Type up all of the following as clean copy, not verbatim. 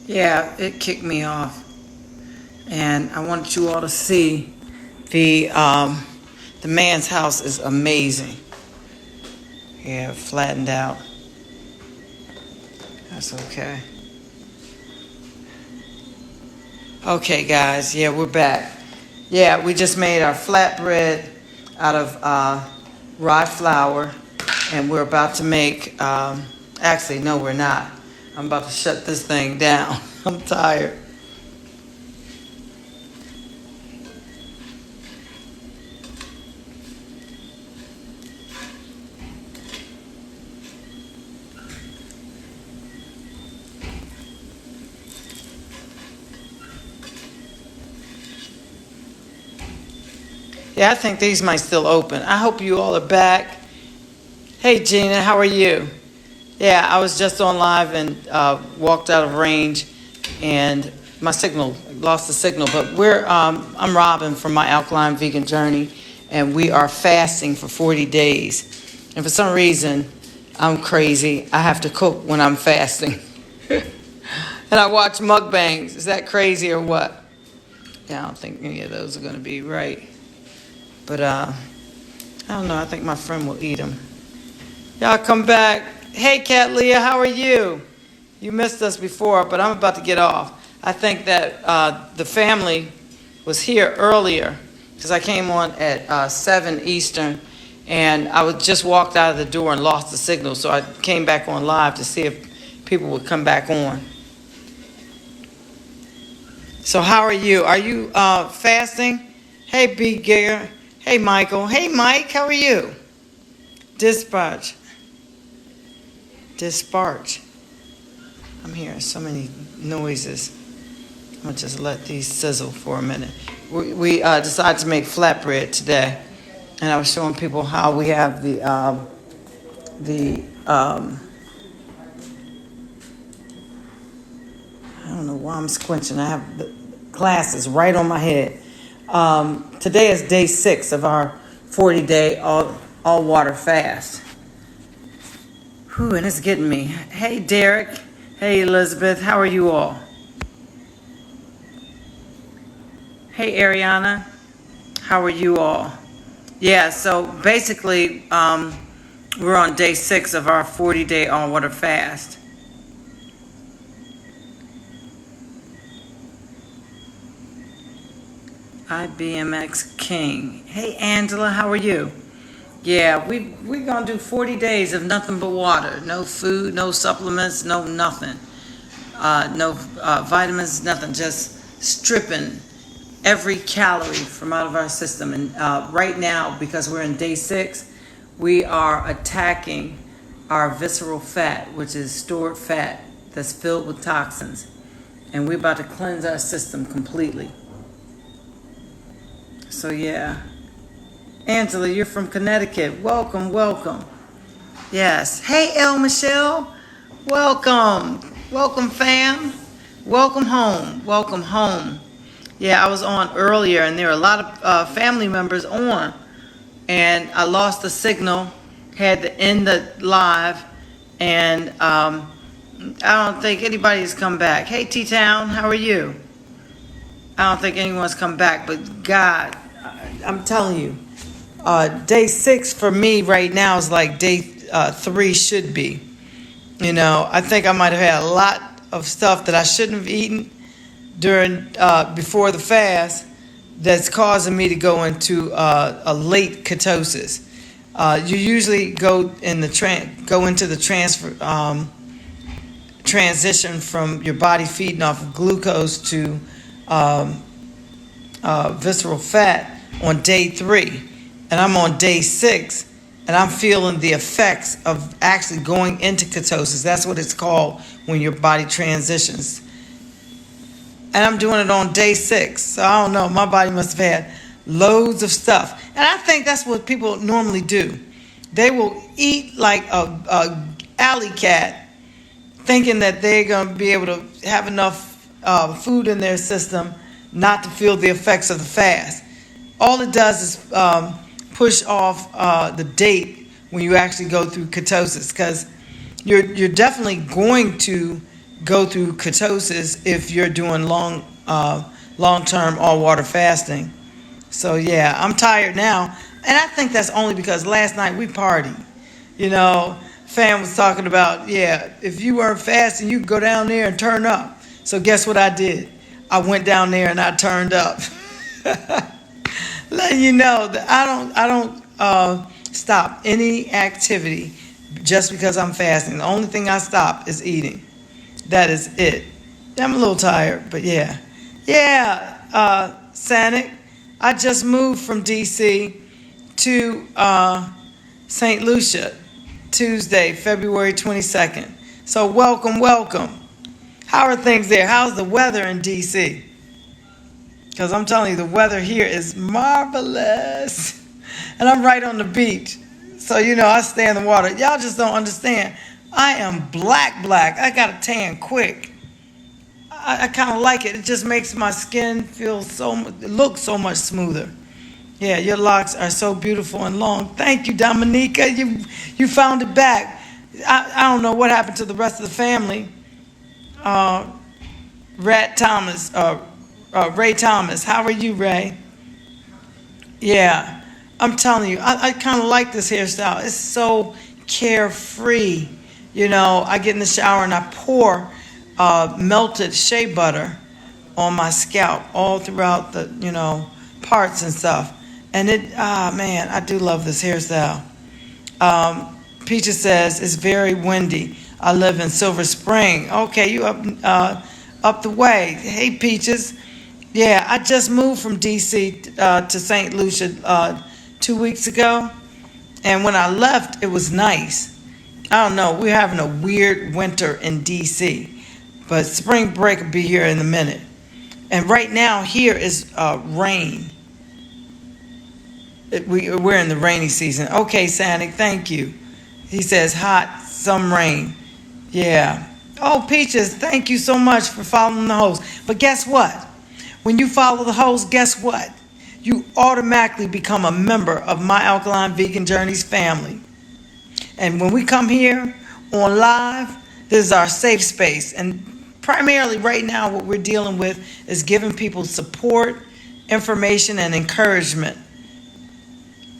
Yeah, it kicked me off, and I wanted you all to see the man's house is amazing. Yeah, flattened out. That's okay. Okay, guys. Yeah, we're back. Yeah, we just made our flatbread out of rye flour, and we're about to make. Actually, no, we're not. I'm about to shut this thing down. I'm tired. Yeah, I think these might still open. I hope you all are back. Hey, Gina, how are you? Yeah, I was just on live and walked out of range, and my signal lost the signal. But I'm Robin from my Alkaline Vegan Journey, and we are fasting for 40 days. And for some reason, I'm crazy. I have to cook when I'm fasting, and I watch mukbangs. Is that crazy or what? Yeah, I don't think any of those are going to be right. But I don't know. I think my friend will eat them. Y'all come back. Hey, Cat Leah, how are you? You missed us before, but I'm about to get off. I think that the family was here earlier because I came on at 7 Eastern, and I was just walked out of the door and lost the signal, so I came back on live to see if people would come back on. So how are you? Are you fasting? Hey, B. Giger. Hey, Michael. Hey, Mike. How are you? Dispatch. I'm hearing so many noises. I'm going to just let these sizzle for a minute. We decided to make flatbread today. And I was showing people how we have I don't know why I'm squinching. I have the glasses right on my head. Today is day 6 of our 40-day all water fast. Whew, and it's getting me. Hey, Derek. Hey, Elizabeth. How are you all? Hey, Ariana. How are you all? Yeah, so basically, we're on day 6 of our 40-day all water fast. IBMX King. Hey, Angela, how are you? Yeah, we're going to do 40 days of nothing but water. No food, no supplements, no nothing. No vitamins, nothing. Just stripping every calorie from out of our system. And right now, because we're in day 6, we are attacking our visceral fat, which is stored fat that's filled with toxins. And we're about to cleanse our system completely. So yeah, Angela, you're from Connecticut. Welcome. Yes. Hey, El Michelle. Welcome, fam. Welcome home. Yeah, I was on earlier, and there were a lot of family members on, and I lost the signal. Had to end the live, and I don't think anybody's come back. Hey, T-Town, how are you? I don't think anyone's come back, but God, I'm telling you, day 6 for me right now is like day 3 should be. You know, I think I might have had a lot of stuff that I shouldn't have eaten during before the fast that's causing me to go into a late ketosis. You usually go into the transition from your body feeding off of glucose to visceral fat on day 3, and I'm on day 6, and I'm feeling the effects of actually going into ketosis. That's what it's called when your body transitions. And I'm doing it on day 6, so I don't know. My body must have had loads of stuff, and I think that's what people normally do. They will eat like a alley cat, thinking that they're going to be able to have enough food in their system not to feel the effects of the fast. All it does is push off the date when you actually go through ketosis, because you're definitely going to go through ketosis if you're doing long-term all-water fasting. So yeah, I'm tired now, and I think that's only because last night we partied. You know, Fam was talking about, yeah, if you weren't fasting, you could go down there and turn up. So guess what I did? I went down there and I turned up. Letting you know that I don't stop any activity just because I'm fasting. The only thing I stop is eating. That is it. I'm a little tired, but yeah. Yeah, Sanic, I just moved from D.C. to St. Lucia Tuesday, February 22nd. So welcome. How are things there? How's the weather in D.C.? Because I'm telling you, the weather here is marvelous. And I'm right on the beach. So, I stay in the water. Y'all just don't understand. I am black. I got a tan quick. I kind of like it. It just makes my skin look so much smoother. Yeah, your locks are so beautiful and long. Thank you, Dominica. You found it back. I don't know what happened to the rest of the family. Ray Thomas, how are you, Ray? Yeah, I'm telling you, I kind of like this hairstyle. It's so carefree. I get in the shower and I pour melted shea butter on my scalp all throughout the, parts and stuff. And man, I do love this hairstyle. Peaches says, it's very windy. I live in Silver Spring. Okay, you up the way. Hey, Peaches. Yeah, I just moved from D.C. To St. Lucia 2 weeks ago. And when I left, it was nice. I don't know. We're having a weird winter in D.C. But spring break will be here in a minute. And right now, here is rain. We're in the rainy season. Okay, Sanic, thank you. He says hot, some rain. Yeah. Oh, Peaches, thank you so much for following the host. But guess what? When you follow the host, guess what? You automatically become a member of My Alkaline Vegan Journeys family. And when we come here on live, this is our safe space. And primarily right now, what we're dealing with is giving people support, information, and encouragement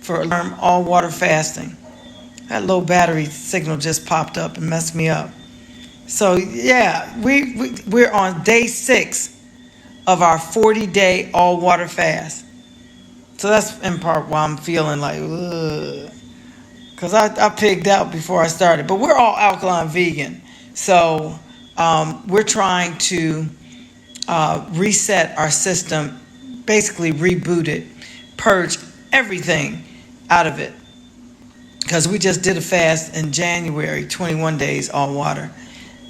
for all water fasting. That low battery signal just popped up and messed me up. So yeah, we're on day 6 of our 40-day all water fast. So that's in part why I'm feeling like, ugh, because I pigged out before I started. But we're all alkaline vegan, so we're trying to reset our system, basically reboot it, purge everything out of it. Because we just did a fast in January, 21 days, all water.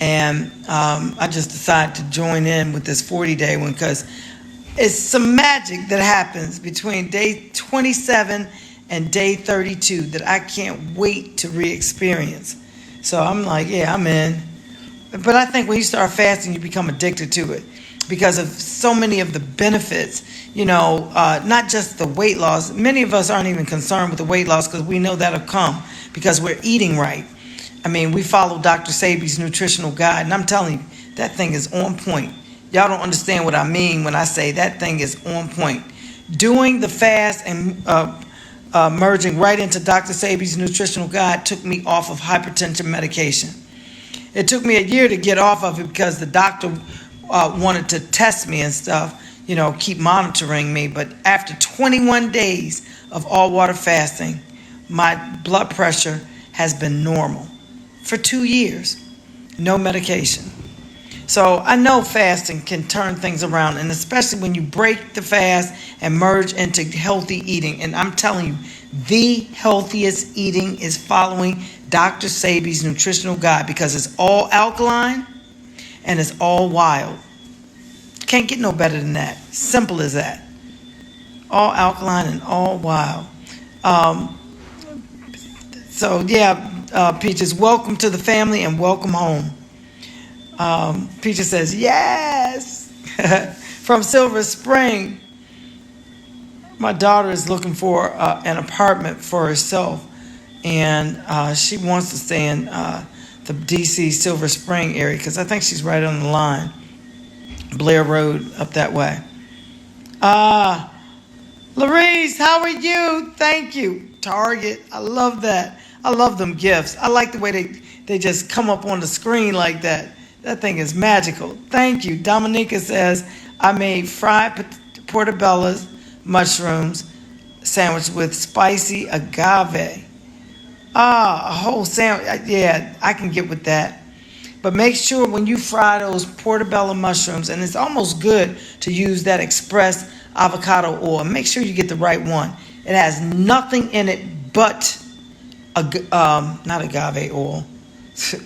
And I just decided to join in with this 40-day one because it's some magic that happens between day 27 and day 32 that I can't wait to re-experience. So I'm like, yeah, I'm in. But I think when you start fasting, you become addicted to it because of so many of the benefits, not just the weight loss. Many of us aren't even concerned with the weight loss because we know that'll come because we're eating right. I mean, we follow Dr. Sabi's nutritional guide, and I'm telling you, that thing is on point. Y'all don't understand what I mean when I say that thing is on point. Doing the fast and merging right into Dr. Sabi's nutritional guide took me off of hypertension medication. It took me a year to get off of it because the doctor wanted to test me and stuff, keep monitoring me. But after 21 days of all water fasting, my blood pressure has been normal for 2 years, no medication. So I know fasting can turn things around, and especially when you break the fast and merge into healthy eating. And I'm telling you, the healthiest eating is following Dr. Sabi's nutritional guide because it's all alkaline and it's all wild. Can't get no better than that. Simple as that. All alkaline and all wild. So yeah, Peaches, welcome to the family and welcome home. Peaches says, yes, from Silver Spring. My daughter is looking for an apartment for herself, and she wants to stay in the the DC Silver Spring area, because I think she's right on the line. Blair Road up that way. Larice, how are you? Thank you. Target. I love that. I love them gifts. I like the way they just come up on the screen like that. That thing is magical. Thank you. Dominica says, I made fried portobello mushrooms sandwich with spicy agave. A whole sandwich. Yeah, I can get with that. But make sure when you fry those portobello mushrooms, and it's almost good to use that express avocado oil. Make sure you get the right one. It has nothing in it but not agave oil,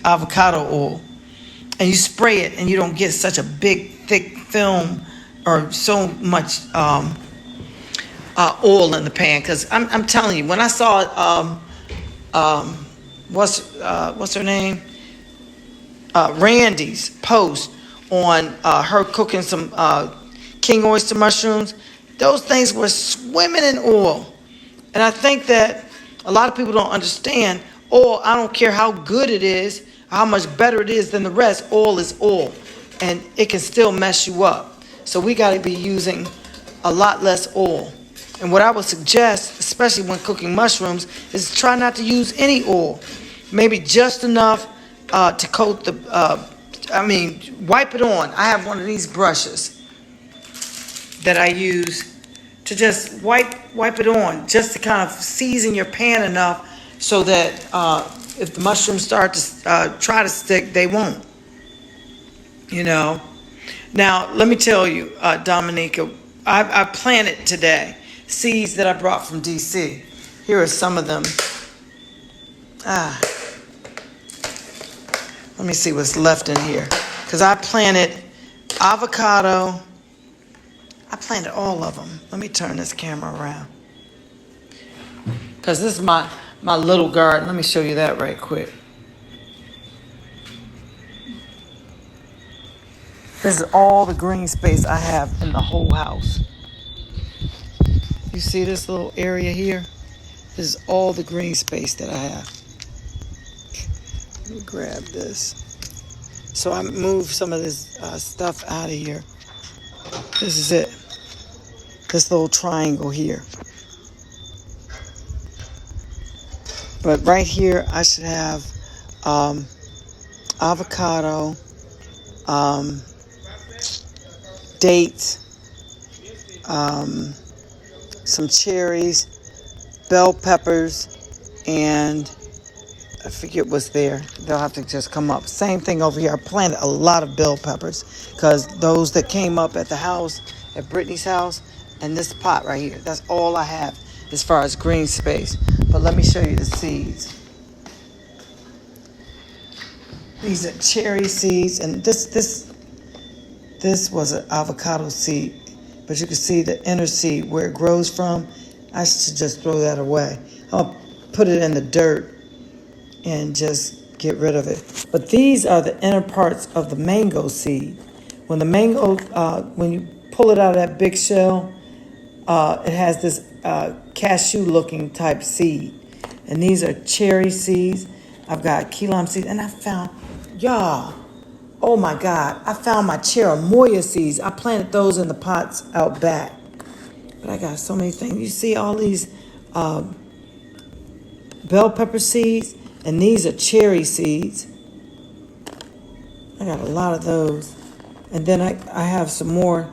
avocado oil. And you spray it, and you don't get such a big, thick film or so much oil in the pan. Because I'm telling you, when I saw what's her name? Randy's post on her cooking some king oyster mushrooms, those things were swimming in oil. And I think that a lot of people don't understand oil. I don't care how good it is, how much better it is than the rest, oil is oil. And it can still mess you up. So we got to be using a lot less oil. And what I would suggest, especially when cooking mushrooms, is try not to use any oil. Maybe just enough to coat wipe it on. I have one of these brushes that I use to just wipe it on, just to kind of season your pan enough so that if the mushrooms start to try to stick, they won't. Now, let me tell you, Dominica, I planted today seeds that I brought from DC. Here are some of them. Let me see what's left in here. Because I planted avocado. I planted all of them. Let me turn this camera around. Because this is my little garden. Let me show you that right quick. This is all the green space I have in the whole house. You see this little area here? This is all the green space that I have. Let me grab this. So I moved some of this stuff out of here. This is it. This little triangle here. But right here, I should have avocado, dates, some cherries, bell peppers, and I forget what's there. They'll have to just come up. Same thing over here. I planted a lot of bell peppers because those that came up at the house, at Brittany's house, and this pot right here. That's all I have as far as green space. But let me show you the seeds. These are cherry seeds, and this was an avocado seed, but you can see the inner seed where it grows from. I should just throw that away. I'll put it in the dirt and just get rid of it. But these are the inner parts of the mango seed. When the mango, when you pull it out of that big shell, it has this cashew-looking type seed. And these are cherry seeds. I've got key lime seeds. And I found, oh my God, I found my cherimoya seeds. I planted those in the pots out back. But I got so many things. You see all these bell pepper seeds? And these are cherry seeds. I got a lot of those. And then I have some more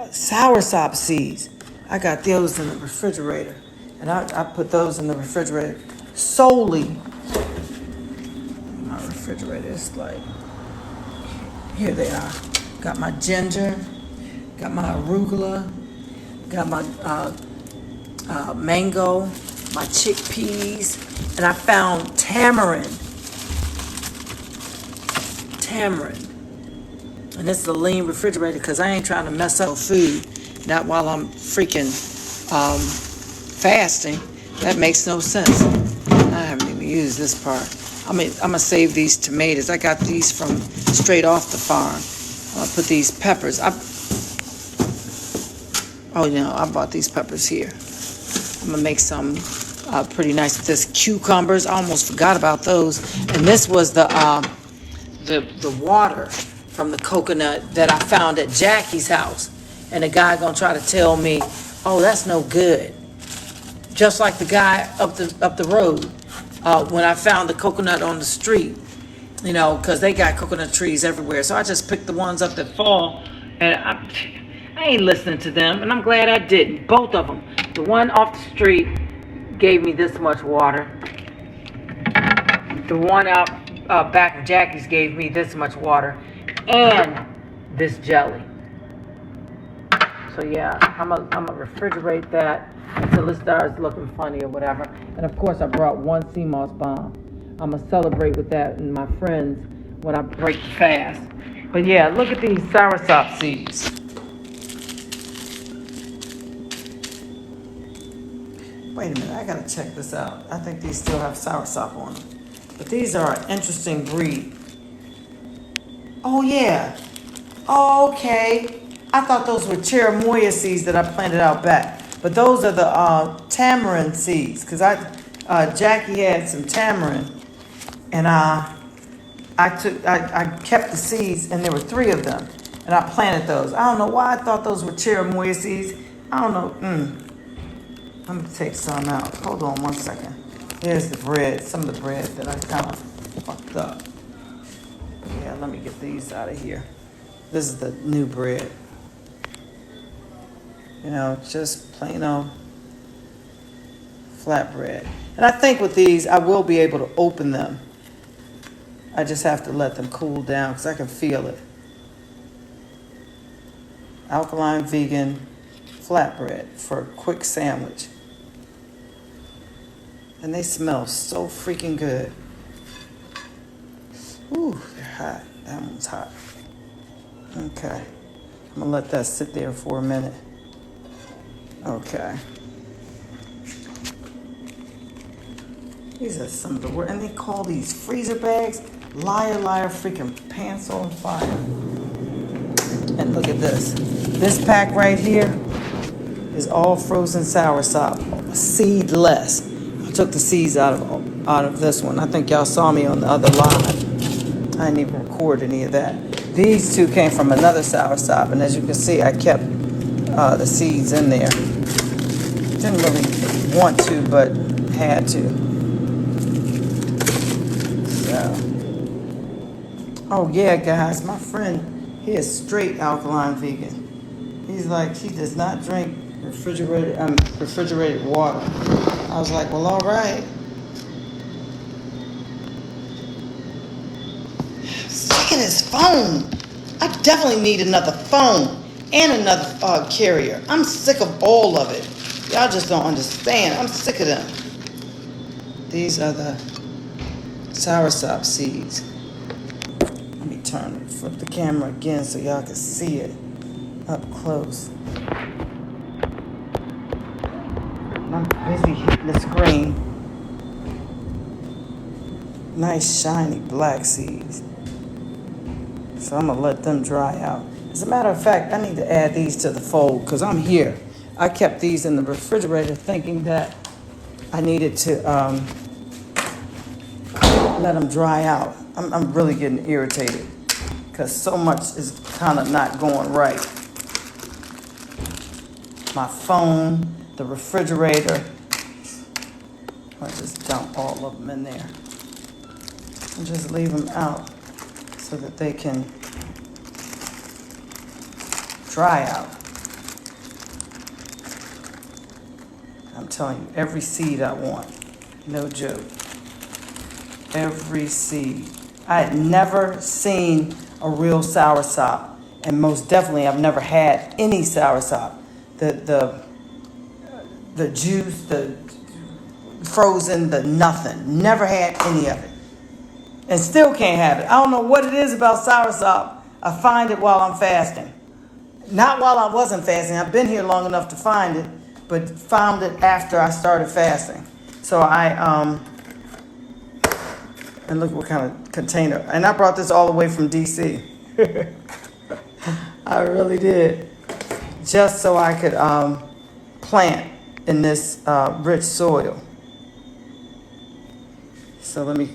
soursop seeds. I got those in the refrigerator. And I put those in the refrigerator solely. My refrigerator is like, here they are. Got my ginger, got my arugula, got my mango, my chickpeas, and I found tamarind. And this is a lean refrigerator because I ain't trying to mess up food. Not while I'm freaking fasting. That makes no sense. I haven't even used this part. I'm gonna save these tomatoes. I got these from straight off the farm. I'll put these peppers. I bought these peppers here. I'm gonna make some Pretty nice. This cucumbers, I almost forgot about those. And this was the water from the coconut that I found at Jackie's house. And the guy gonna try to tell me, oh, that's no good. Just like the guy up the road, when I found the coconut on the street, because they got coconut trees everywhere. So I just picked the ones up that fall, and I ain't listening to them, and I'm glad I didn't. Both of them. The one off the street gave me this much water. The one out back of Jackie's gave me this much water, and this jelly. So yeah, I'm gonna refrigerate that until it starts looking funny or whatever. And of course, I brought one sea moss bomb. I'm gonna celebrate with that and my friends when I break the fast. But yeah, look at these soursop seeds. Wait a minute, I gotta check this out. I think these still have soursop on them. But these are an interesting breed. Oh yeah. Oh, okay. I thought those were cherimoya seeds that I planted out back. But those are the tamarind seeds. Because Jackie had some tamarind. And I kept the seeds, and there were 3 of them. And I planted those. I don't know why I thought those were cherimoya seeds. I don't know. I'm going to take some out. Hold on one second. Here's the bread. Some of the bread that I kind of fucked up. Yeah, let me get these out of here. This is the new bread. Just plain old flatbread. And I think with these, I will be able to open them. I just have to let them cool down because I can feel it. Alkaline vegan flatbread for a quick sandwich. And they smell so freaking good. Ooh, they're hot. That one's hot. Okay. I'm going to let that sit there for a minute. Okay. These are some of the worst. And they call these freezer bags liar, liar, freaking pants on fire. And look at this. This pack right here is all frozen soursop, seedless. I took the seeds out of this one. I think y'all saw me on the other live. I didn't even record any of that. These 2 came from another soursop, and as you can see, I kept the seeds in there. Didn't really want to, but had to. So, oh yeah, guys, my friend, he is straight alkaline vegan. He's like, he does not drink refrigerated water. I was like, well, all right. Sick of this phone. I definitely need another phone and another carrier. I'm sick of all of it. Y'all just don't understand. I'm sick of them. These are the soursop seeds. Let me flip the camera again so y'all can see it up close. I'm busy hitting the screen. Nice shiny black seeds. So I'm gonna let them dry out. As a matter of fact, I need to add these to the fold because I'm here. I kept these in the refrigerator thinking that I needed to let them dry out. I'm really getting irritated because so much is kind of not going right. My phone, the refrigerator. I'll just dump all of them in there and just leave them out so that they can dry out. I'm telling you, every seed I want. No joke. Every seed. I had never seen a real soursop, and most definitely I've never had any soursop. The juice, the frozen, the nothing. Never had any of it. And still can't have it. I don't know what it is about soursop. I find it while I'm fasting. Not while I wasn't fasting. I've been here long enough to find it, but found it after I started fasting. So and look what kind of container. And I brought this all the way from DC. I really did. Just so I could plant in this rich soil. So let me,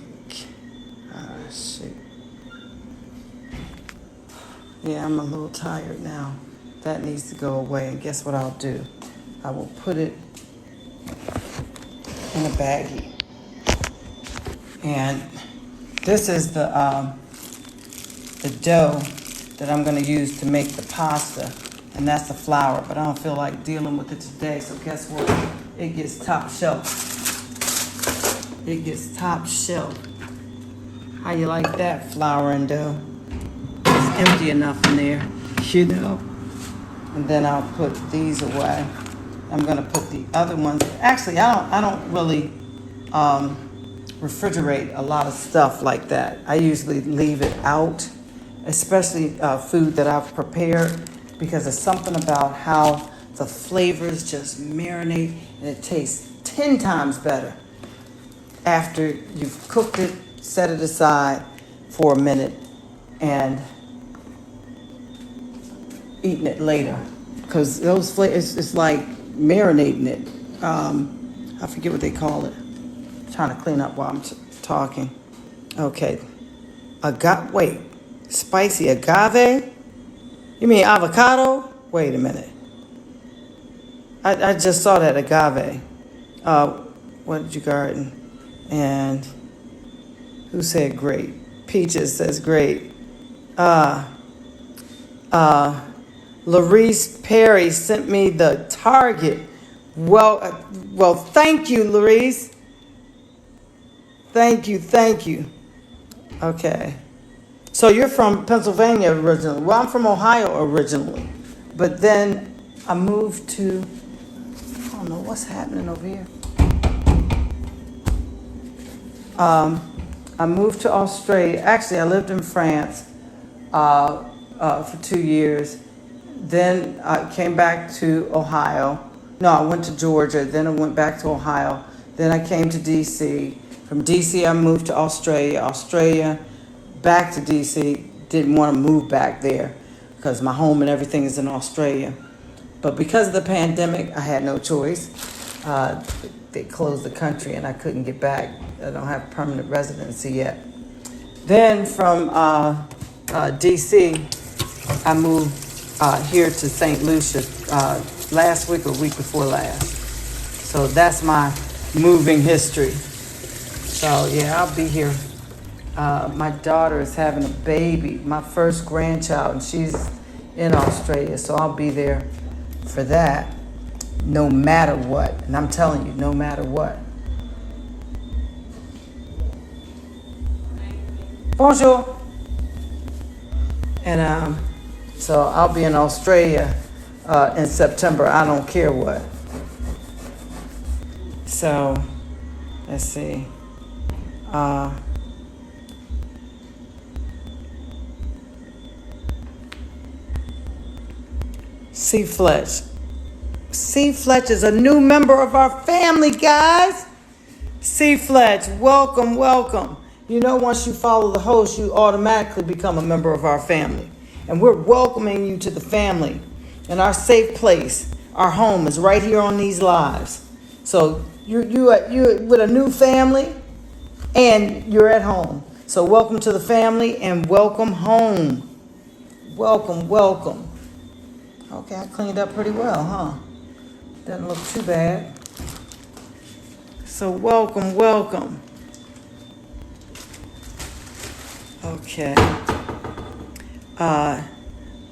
shoot. Yeah, I'm a little tired now. That needs to go away. And guess what I'll do? I will put it in a baggie. And this is the dough that I'm going to use to make the pasta. And that's the flour. But I don't feel like dealing with it today. So guess what? It gets top shelf. It gets top shelf. How you like that, flour and dough? It's empty enough in there, you know? And then I'll put these away. I'm gonna put the other ones. Actually, I don't really refrigerate a lot of stuff like that. I usually leave it out, especially food that I've prepared, because there's something about how the flavors just marinate and it tastes 10 times better after you've cooked it, set it aside for a minute, and eating it later. Because those flavors, it's like marinating it. I forget what they call it. I'm trying to clean up while I'm talking. Okay. Wait. Spicy agave? You mean avocado? Wait a minute. I just saw that agave. What did you garden? And who said great? Peaches says great. Larice Perry sent me the target. Well, thank you, Larice. Thank you. Okay. So you're from Pennsylvania originally. Well, I'm from Ohio originally. But then I moved to, I don't know what's happening over here. I moved to Australia. Actually, I lived in France for 2 years. Then I came back to Ohio. No, I went to Georgia. Then I went back to Ohio. Then I came to D.C. From D.C., I moved to Australia, back to D.C. Didn't want to move back there because my home and everything is in Australia. But because of the pandemic, I had no choice. They closed the country and I couldn't get back. I don't have permanent residency yet. Then from D.C., I moved here to St. Lucia last week or week before last. So that's my moving history. So yeah, I'll be here. My daughter is having a baby, my first grandchild, and she's in Australia. So I'll be there for that no matter what. And I'm telling you, no matter what. Bonjour. And so I'll be in Australia in September. I don't care what. So let's see. C. Fletch. C. Fletch is a new member of our family, guys. C. Fletch, welcome. You know, once you follow the host, you automatically become a member of our family. And we're welcoming you to the family. And our safe place, our home, is right here on these lives. So you're with a new family, and you're at home. So welcome to the family and welcome home. Welcome. Okay, I cleaned up pretty well, huh? Doesn't look too bad. So welcome. Okay.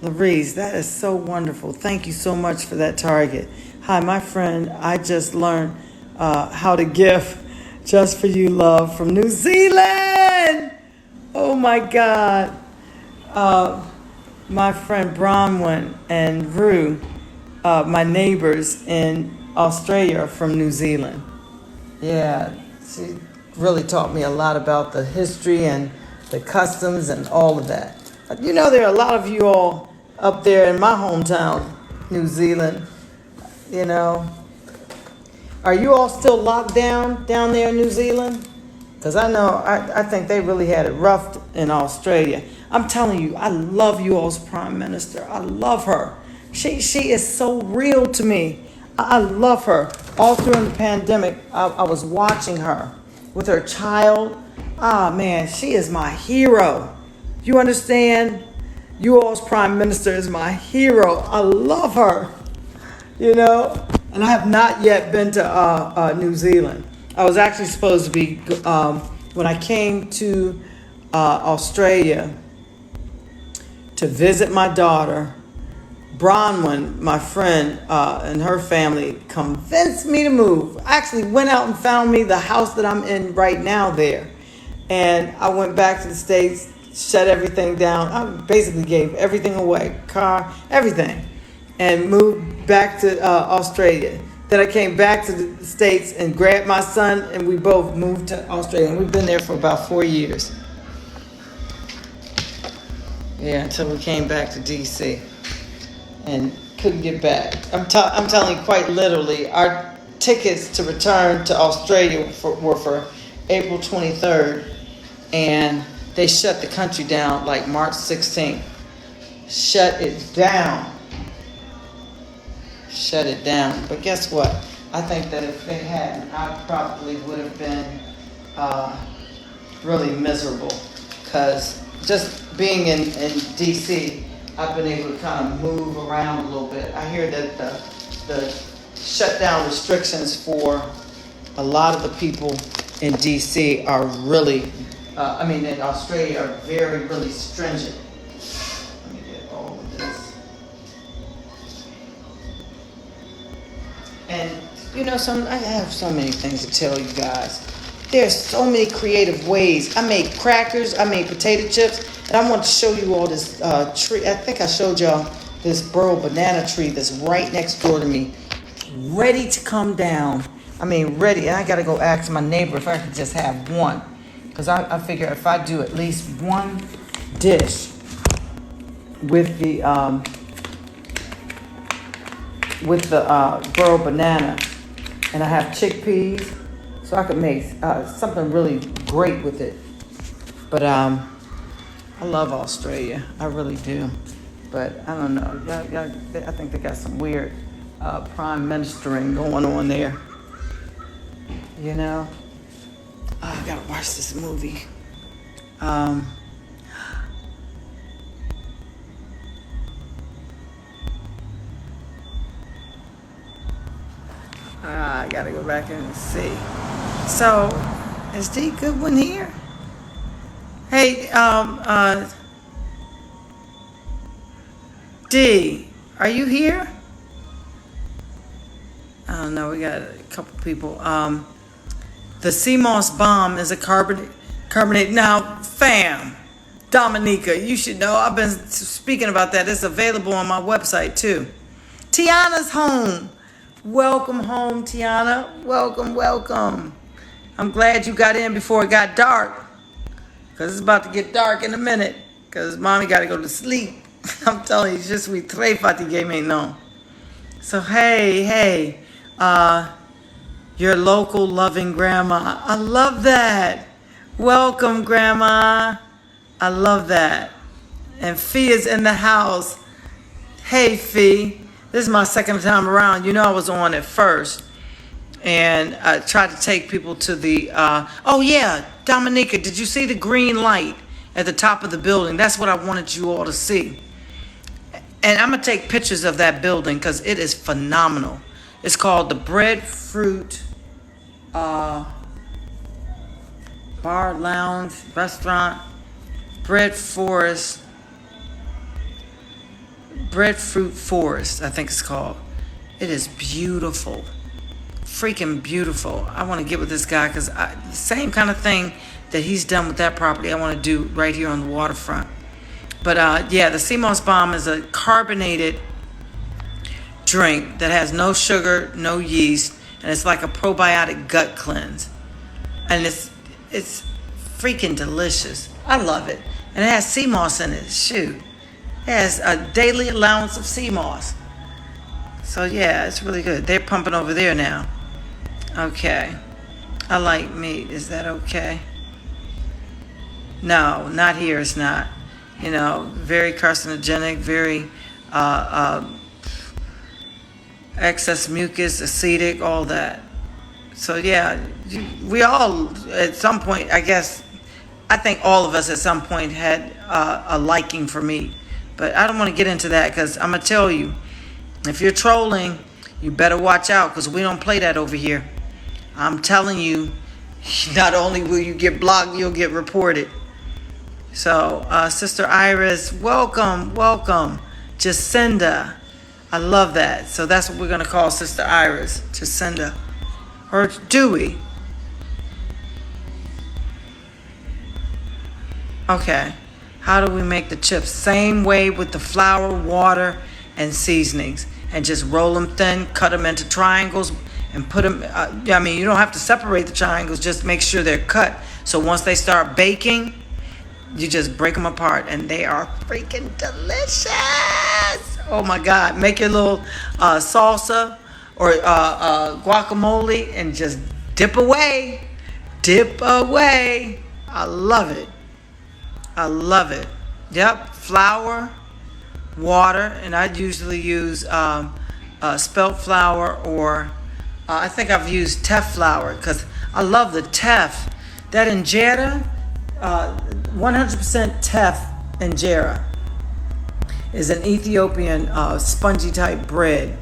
Larice, that is so wonderful. Thank you so much for that target. Hi, my friend. I just learned how to gift just for you, love, from New Zealand. Oh my God. My friend Bronwyn and Rue, my neighbors in Australia, are from New Zealand. Yeah, she really taught me a lot about the history and the customs and all of that. You know, there are a lot of you all up there in my hometown, New Zealand. You know, are you all still locked down there in New Zealand? Because I know, I think they really had it rough in Australia. I'm telling you, I love you all's Prime Minister. I love her. She is so real to me. I love her. All through the pandemic, I was watching her. with her child. Ah, man, she is my hero. You understand? You all's prime minister is my hero. I love her, you know. And I have not yet been to New Zealand. I was actually supposed to be, when I came to Australia to visit my daughter. Bronwyn, my friend, and her family convinced me to move. I actually went out and found me the house that I'm in right now there. And I went back to the States, shut everything down. I basically gave everything away, car, everything, and moved back to Australia. Then I came back to the States and grabbed my son, and we both moved to Australia. And we've been there for about 4 years. Yeah, until we came back to D.C. and couldn't get back. I'm telling you, quite literally, our tickets to return to Australia were for April 23rd, and they shut the country down like March 16th. Shut it down. Shut it down. But guess what? I think that if they hadn't, I probably would have been really miserable, because just being in D.C., I've been able to kind of move around a little bit. I hear that the shutdown restrictions for a lot of the people in D.C. are really, in Australia, are very, really stringent. Let me get all of this. And, I have so many things to tell you guys. There's so many creative ways. I made crackers, I made potato chips, and I want to show you all this tree. I think I showed y'all this burl banana tree that's right next door to me, ready to come down. Ready. And I got to go ask my neighbor if I could just have one, because I figure if I do at least one dish with the burl banana, and I have chickpeas, so I could make something really great with it. But I love Australia. I really do. But I don't know. I think they got some weird prime ministering going on there. Oh, I gotta watch this movie. I gotta go back and see. So, is D Goodwin here? Hey, D, are you here? I don't know. We got a couple people. The sea moss bomb is a carbonate. Now, fam, Dominica, you should know. I've been speaking about that. It's available on my website too. Tiana's home. Welcome home, Tiana. Welcome. I'm glad you got in before it got dark, because it's about to get dark in a minute, because mommy got to go to sleep. I'm telling you, je suis très fatiguée maintenant. So, hey, your local loving grandma. I love that. Welcome, grandma. I love that. And Fee is in the house. Hey, Fee. This is my second time around. I was on at first, and I tried to take people to the, oh yeah, Dominica, did you see the green light at the top of the building? That's what I wanted you all to see. And I'm going to take pictures of that building because it is phenomenal. It's called the Breadfruit Bar, Lounge, Restaurant, Breadfruit Forest, I think it's called. It is beautiful. Freaking beautiful. I want to get with this guy because the same kind of thing that he's done with that property I want to do right here on the waterfront. But the sea moss bomb is a carbonated drink that has no sugar, no yeast, and it's like a probiotic gut cleanse. And it's freaking delicious. I love it. And it has sea moss in it. Shoot. It has a daily allowance of sea moss. So yeah, it's really good. They're pumping over there now. Okay. I like meat. Is that okay? No, not here. It's not. Very carcinogenic, very excess mucus, acidic, all that. So yeah, we all at some point, I guess, I think all of us at some point had a liking for meat. But I don't want to get into that because I'm going to tell you, if you're trolling, you better watch out because we don't play that over here. I'm telling you, not only will you get blocked, you'll get reported. So, Sister Iris, welcome, welcome. Jacinda, I love that. So that's what we're going to call Sister Iris, Jacinda. Or Dewey. Okay. How do we make the chips? Same way with the flour, water, and seasonings. And just roll them thin, cut them into triangles, and put them, you don't have to separate the triangles, just make sure they're cut. So once they start baking, you just break them apart, and they are freaking delicious. Oh my God. Make your little salsa or guacamole and just dip away. Dip away. I love it. I love it. Yep. Flour, water, and I usually use spelt flour or I think I've used teff flour because I love the teff. That injera, 100% teff injera is an Ethiopian spongy type bread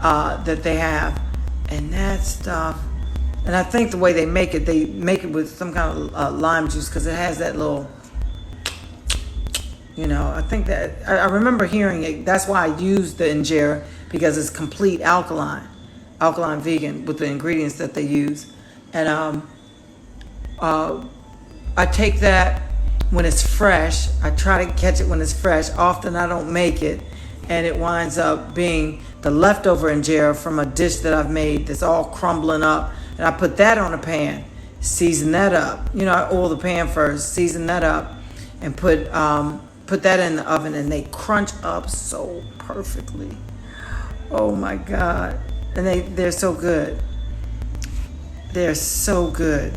that they have. And that stuff, and I think the way they make it with some kind of lime juice because it has that little, I think that, I remember hearing it. That's why I use the injera because it's complete alkaline vegan with the ingredients that they use. And I take that when it's fresh. I try to catch it when it's fresh. Often I don't make it, and it winds up being the leftover injera from a dish that I've made that's all crumbling up. And I put that on a pan, season that up. I oil the pan first, season that up, and put that in the oven, and they crunch up so perfectly. Oh my God. And they're so good. They're so good.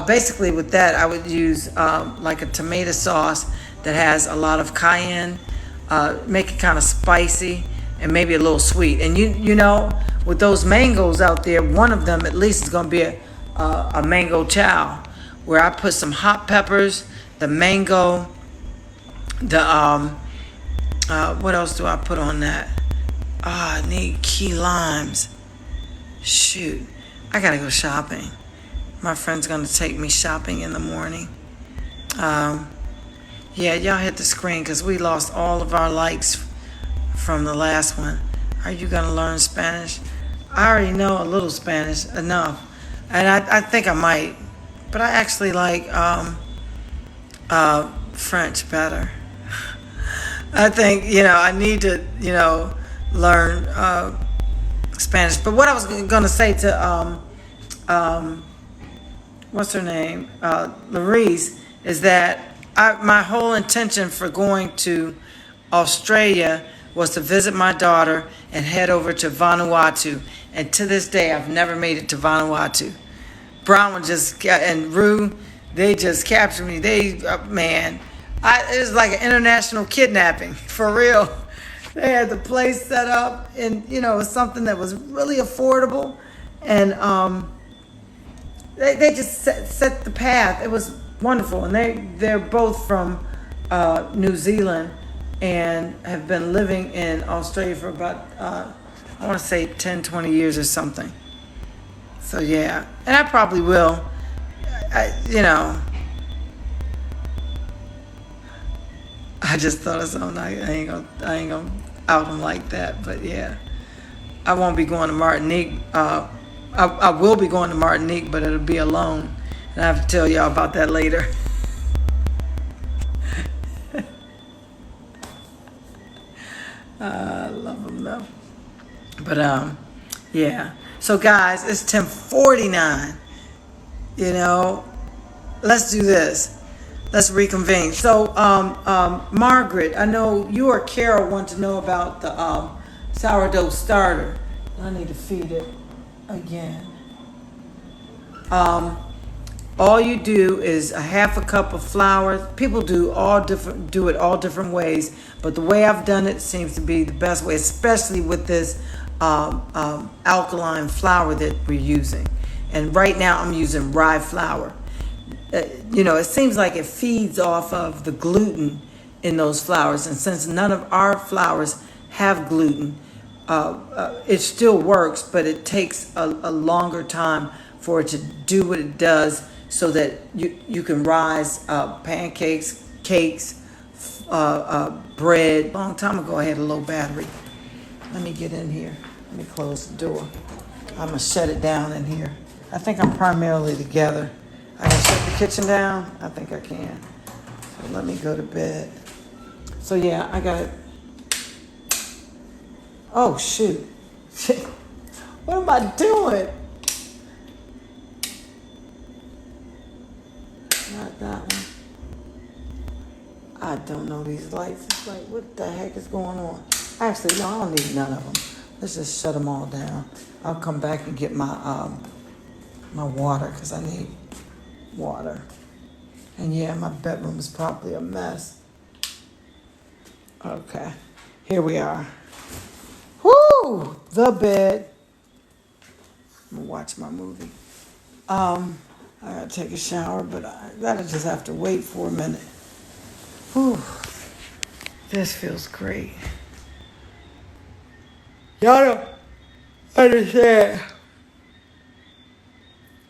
Basically with that, I would use like a tomato sauce that has a lot of cayenne, make it kind of spicy and maybe a little sweet. And with those mangoes out there, one of them at least is going to be a mango chow, where I put some hot peppers, the mango, what else do I put on that? I need key limes. Shoot, I gotta go shopping. My friend's gonna take me shopping in the morning. Yeah, y'all hit the screen because we lost all of our likes from the last one. Are you gonna learn Spanish? I already know a little Spanish, enough. And I think I might. But I actually like French better. I think, I need to, learn Spanish. But what I was going to say to, what's her name? Larice, is that my whole intention for going to Australia was to visit my daughter and head over to Vanuatu. And to this day, I've never made it to Vanuatu. Brown and Rue, they just captured me. It was like an international kidnapping, for real. They had the place set up, and it was something that was really affordable, and they just set the path. It was wonderful, and they're both from New Zealand and have been living in Australia for about I want to say 10, 20 years or something. So yeah, and I probably will. I just thought of something. I ain't gonna out them like that. But yeah, I won't be going to Martinique. I will be going to Martinique, but it'll be alone, and I have to tell y'all about that later. I love them though. But yeah. So guys, it's 10:49. Let's do this. Let's reconvene. So, Margaret, I know you or Carol want to know about the sourdough starter. I need to feed it again. All you do is a half a cup of flour. People do it all different ways, but the way I've done it seems to be the best way, especially with this alkaline flour that we're using. And right now I'm using rye flour. It seems like it feeds off of the gluten in those flours. And since none of our flours have gluten, it still works, but it takes a longer time for it to do what it does so that you can rise pancakes, cakes, bread. Long time ago I had a low battery. Let me get in here. Let me close the door. I'm going to shut it down in here. I think I'm primarily together. I can shut the kitchen down. I think I can. So let me go to bed. So yeah, I got it. Oh shoot. What am I doing? Not that one. I don't know these lights. It's like, what the heck is going on? Actually, no, I don't need none of them. Let's just shut them all down. I'll come back and get my my water because I need water. And yeah, my bedroom is probably a mess. Okay, here we are. Whoo! The bed. I'm gonna watch my movie. I gotta take a shower, but I gotta just have to wait for a minute. Whew. This feels great. Y'all don't understand.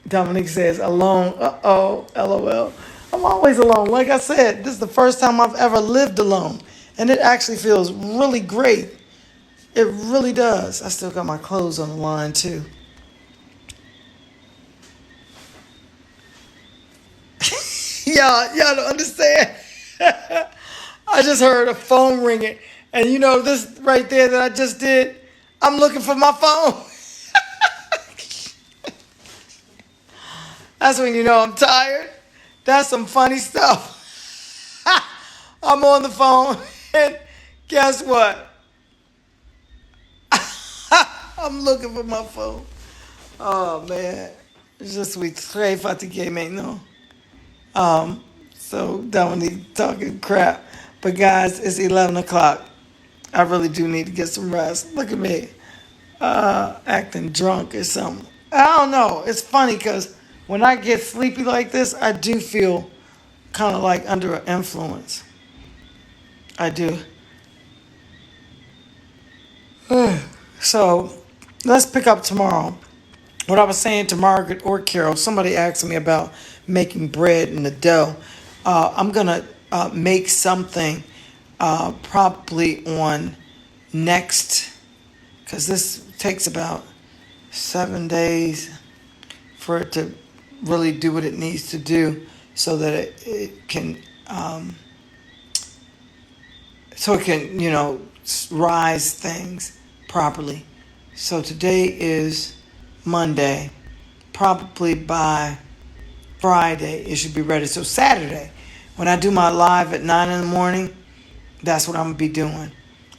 Dominique says, alone. Uh-oh, LOL. I'm always alone. Like I said, this is the first time I've ever lived alone. And it actually feels really great. It really does. I still got my clothes on the line, too. Y'all don't understand. I just heard a phone ringing. And this right there that I just did, I'm looking for my phone. That's when you know I'm tired. That's some funny stuff. I'm on the phone, and guess what? I'm looking for my phone. Oh, man. Je suis très fatigué maintenant. So Dominique talking crap. But guys, it's 11 o'clock. I really do need to get some rest. Look at me. Acting drunk or something. I don't know. It's funny because when I get sleepy like this, I do feel kind of like under an influence. I do. So let's pick up tomorrow. What I was saying to Margaret or Carol, somebody asked me about making bread in the dough. I'm going to make something probably on next, because this takes about 7 days for it to really do what it needs to do so that it can, rise things properly. So today is Monday. Probably by Friday it should be ready. So Saturday, when I do my live at 9 in the morning, that's what I'm going to be doing.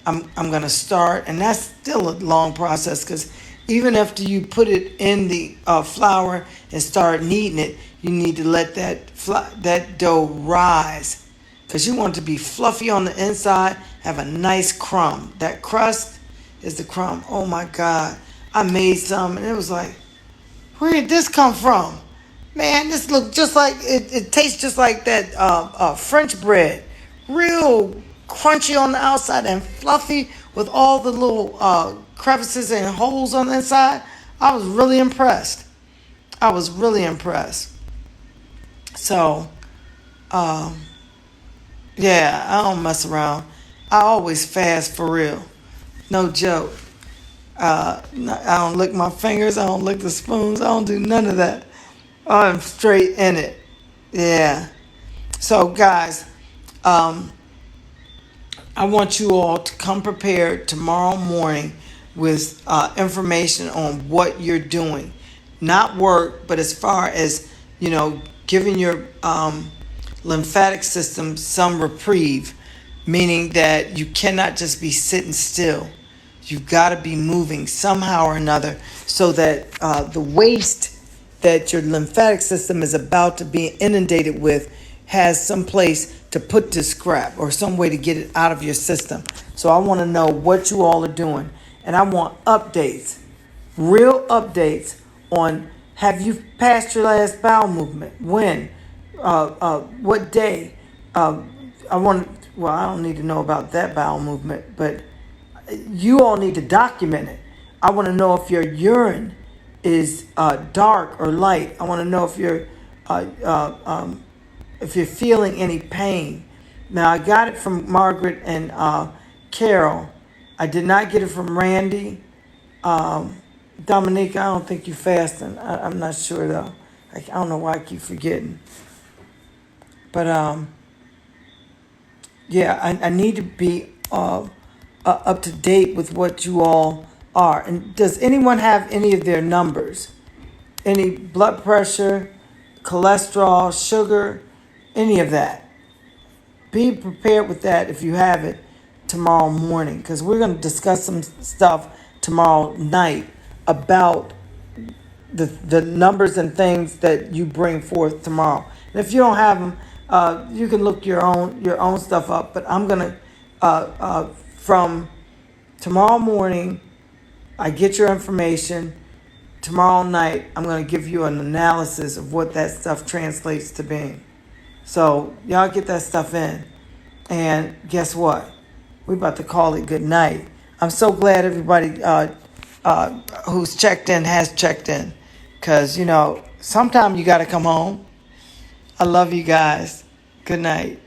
I'm going to start, and that's still a long process because even after you put it in the flour and start kneading it, you need to let that dough rise because you want it to be fluffy on the inside, have a nice crumb. That crust is the crumb. Oh my God. I made some, and it was like, where did this come from? Man, this looks just like, it tastes just like that French bread. Real crunchy on the outside and fluffy with all the little crevices and holes on the inside. I was really impressed. So, yeah, I don't mess around. I always fast for real. No joke. I don't lick my fingers. I don't lick the spoons. I don't do none of that. I'm straight in it. Yeah. So, guys, I want you all to come prepared tomorrow morning with information on what you're doing. Not work, but as far as, giving your lymphatic system some reprieve, meaning that you cannot just be sitting still. You've got to be moving somehow or another so that the waste that your lymphatic system is about to be inundated with has some place to put this crap or some way to get it out of your system. So I want to know what you all are doing. and I want updates, real updates on, have you passed your last bowel movement? When? What day? I want, well, I don't need to know about that bowel movement, but you all need to document it. I want to know if your urine is dark or light. I want to know if you're feeling any pain. Now, I got it from Margaret and Carol. I did not get it from Randy. Dominique, I don't think you fasting. I'm not sure though. I don't know why I keep forgetting. But yeah, I need to be up to date with what you all are. And does anyone have any of their numbers? Any blood pressure, cholesterol, sugar, any of that? Be prepared with that if you have it tomorrow morning, because we're going to discuss some stuff tomorrow night about the numbers and things that you bring forth tomorrow. And if you don't have them, you can look your own stuff up. But I'm gonna from tomorrow morning, I get your information. Tomorrow night, I'm gonna give you an analysis of what that stuff translates to being. So y'all get that stuff in, and guess what? We're about to call it good night. I'm so glad everybody who's checked in has checked in, because sometime you got to come home. I love you guys. Good night.